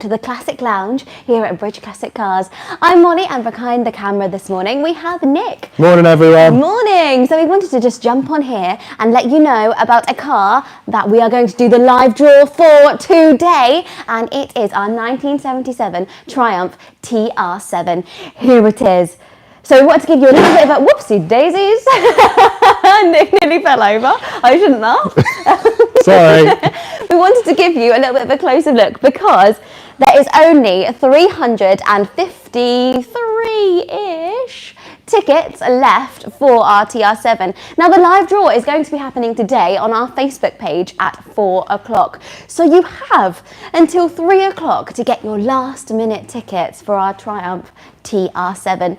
to the Classic Lounge here at Bridge Classic Cars. I'm Molly, and behind the camera this morning we have Nick. Morning everyone. Morning. So we wanted to just jump on here and let you know about a car that we are going to do the live draw for today, and it is our 1977 Triumph TR7. Here it is. So we wanted to give you a little bit of a whoopsie daisies. Nick nearly fell over. I shouldn't laugh. Sorry. We wanted to give you a little bit of a closer look because there is only 353-ish tickets left for our TR7. Now the live draw is going to be happening today on our Facebook page at 4 o'clock. So you have until 3 o'clock to get your last minute tickets for our Triumph TR7.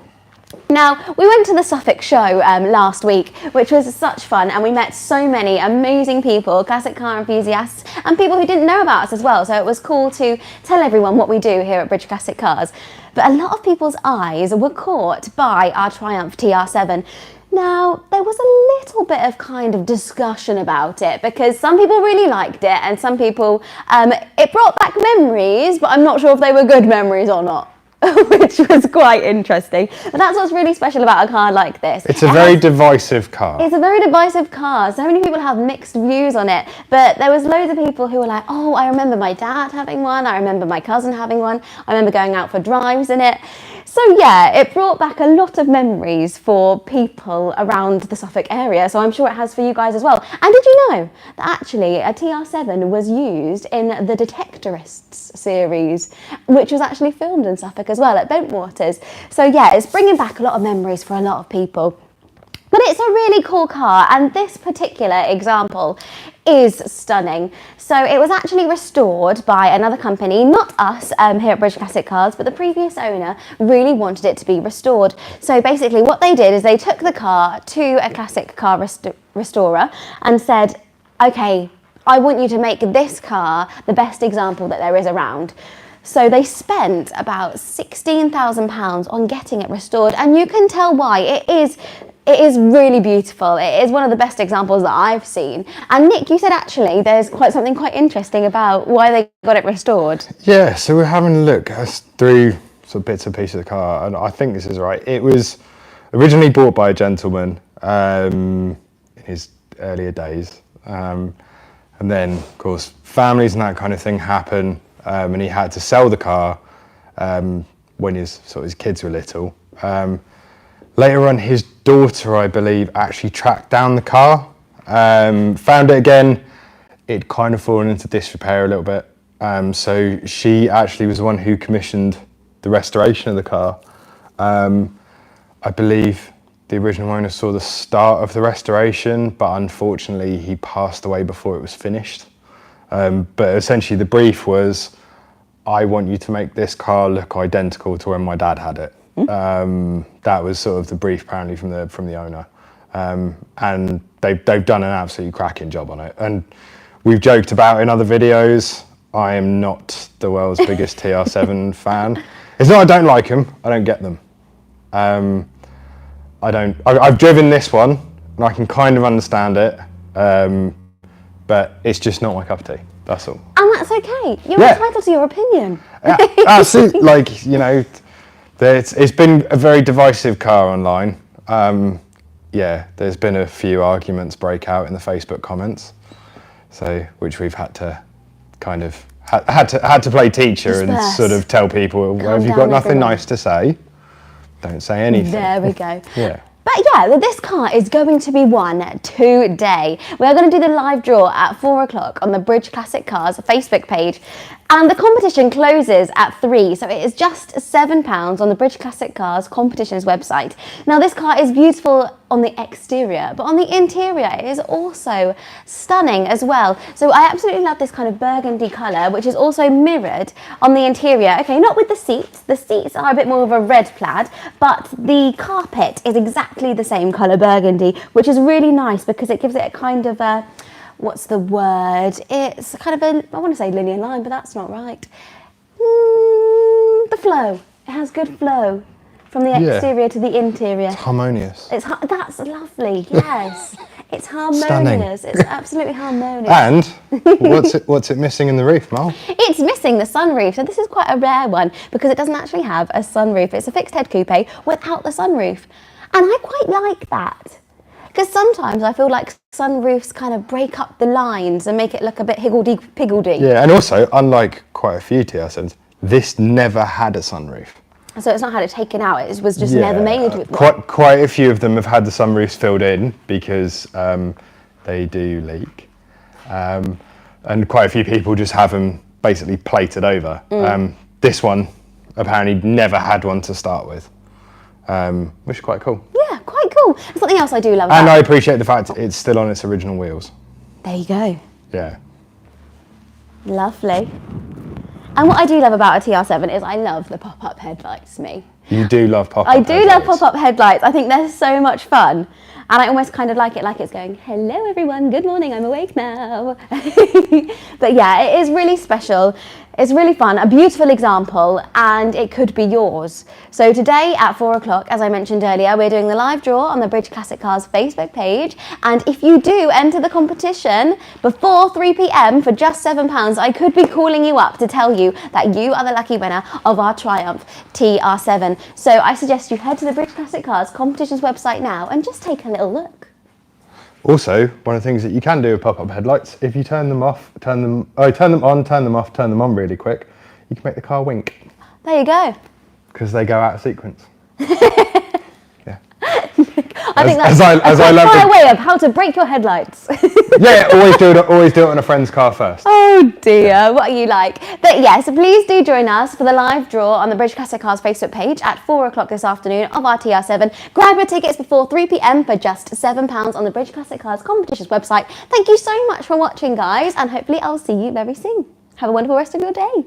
Now, we went to the Suffolk show last week, which was such fun, and we met so many amazing people, classic car enthusiasts, and people who didn't know about us as well, so it was cool to tell everyone what we do here at Bridge Classic Cars. But a lot of people's eyes were caught by our Triumph TR7. Now, there was a little bit of kind of discussion about it because some people really liked it and some people, it brought back memories, but I'm not sure if they were good memories or not. Which was quite interesting. But that's what's really special about a car like this. It's a very divisive car. It's a very divisive car. So many people have mixed views on it. But there was loads of people who were like, oh, I remember my dad having one. I remember my cousin having one. I remember going out for drives in it. So yeah, it brought back a lot of memories for people around the Suffolk area. So I'm sure it has for you guys as well. And did you know that actually a TR7 was used in the Detectorists series, which was actually filmed in Suffolk as well at Bentwaters. So yeah, it's bringing back a lot of memories for a lot of people. But it's a really cool car, and this particular example is stunning. So it was actually restored by another company, not us here at Bridge Classic Cars, but the previous owner really wanted it to be restored. So basically what they did is they took the car to a classic car restorer and said, okay, I want you to make this car the best example that there is around. So they spent about £16,000 on getting it restored, and you can tell why. It is really beautiful. It is one of the best examples that I've seen. And Nick, you said actually there's something quite interesting about why they got it restored. Yeah, so we're having a look through sort of bits and pieces of the car, and I think this is right. It was originally bought by a gentleman in his earlier days, and then of course families and that kind of thing happen, and he had to sell the car when his kids were little. Later on, his daughter, I believe, actually tracked down the car, found it again. It'd kind of fallen into disrepair a little bit. So she actually was the one who commissioned the restoration of the car. I believe the original owner saw the start of the restoration, but unfortunately he passed away before it was finished. But essentially the brief was, I want you to make this car look identical to when my dad had it. That was sort of the brief apparently from the owner, and they've done an absolutely cracking job on it. And we've joked about in other videos, I am not the world's biggest TR7 fan. It's not I don't like them, I don't get them. I've driven this one and I can kind of understand it, but it's just not my cup of tea. That's all. And that's okay. You're entitled to your opinion. Absolutely. Like, you know. It's been a very divisive car online. Yeah, there's been a few arguments break out in the Facebook comments, so which we've had to kind of had to play teacher and sort of tell people, well, if you've got nothing nice to say, don't say anything. There we go. Yeah. But yeah, this car is going to be won today. We are going to do the live draw at 4 o'clock on the Bridge Classic Cars Facebook page. And the competition closes at 3, so it is just £7 on the Bridge Classic Cars competitions website. Now this car is beautiful on the exterior, but on the interior it is also stunning as well. So I absolutely love this kind of burgundy colour, which is also mirrored on the interior. Okay, not with the seats. The seats are a bit more of a red plaid, but the carpet is exactly the same colour burgundy, which is really nice because it gives it a kind of a, what's the word? It's kind of a, I want to say linear line, but that's not right. The flow. It has good flow from the exterior to the interior. It's harmonious. That's lovely, yes. It's harmonious. It's absolutely harmonious. And what's it missing in the roof, Mal? It's missing the sunroof. So this is quite a rare one because it doesn't actually have a sunroof. It's a fixed head coupe without the sunroof. And I quite like that. Because sometimes I feel like sunroofs kind of break up the lines and make it look a bit higgledy-piggledy. Yeah, and also, unlike quite a few TR7s, this never had a sunroof. So it's not had it taken out, it was just never made with one. Quite a few of them have had the sunroofs filled in because they do leak. And quite a few people just have them basically plated over. This one apparently never had one to start with, which is quite cool. Yeah, quite cool. Something else I do love about And I appreciate the fact it's still on its original wheels. There you go. Yeah. Lovely. And what I do love about a TR7 is I love the pop-up headlights, me. You do love pop-up I do love pop-up headlights. I think they're so much fun. And I almost kind of like it like it's going, hello everyone, good morning, I'm awake now. But yeah, it is really special. It's really fun, a beautiful example, and it could be yours. So today at 4 o'clock, as I mentioned earlier, we're doing the live draw on the Bridge Classic Cars Facebook page. And if you do enter the competition before 3 p.m. for just £7, I could be calling you up to tell you that you are the lucky winner of our Triumph TR7. So I suggest you head to the Bridge Classic Cars competitions website now and just take a little look. Also, one of the things that you can do with pop-up headlights, if you turn them off, turn them on, turn them on really quick, you can make the car wink. There you go. Because they go out of sequence. Yeah. I think that's a way of how to break your headlights. Yeah, always do it on a friend's car first. Oh dear, what are you like? But yes, please do join us for the live draw on the Bridge Classic Cars Facebook page at 4 o'clock this afternoon of our TR7. Grab your tickets before 3 p.m. for just £7 on the Bridge Classic Cars competitions website. Thank you so much for watching, guys, and hopefully I'll see you very soon. Have a wonderful rest of your day.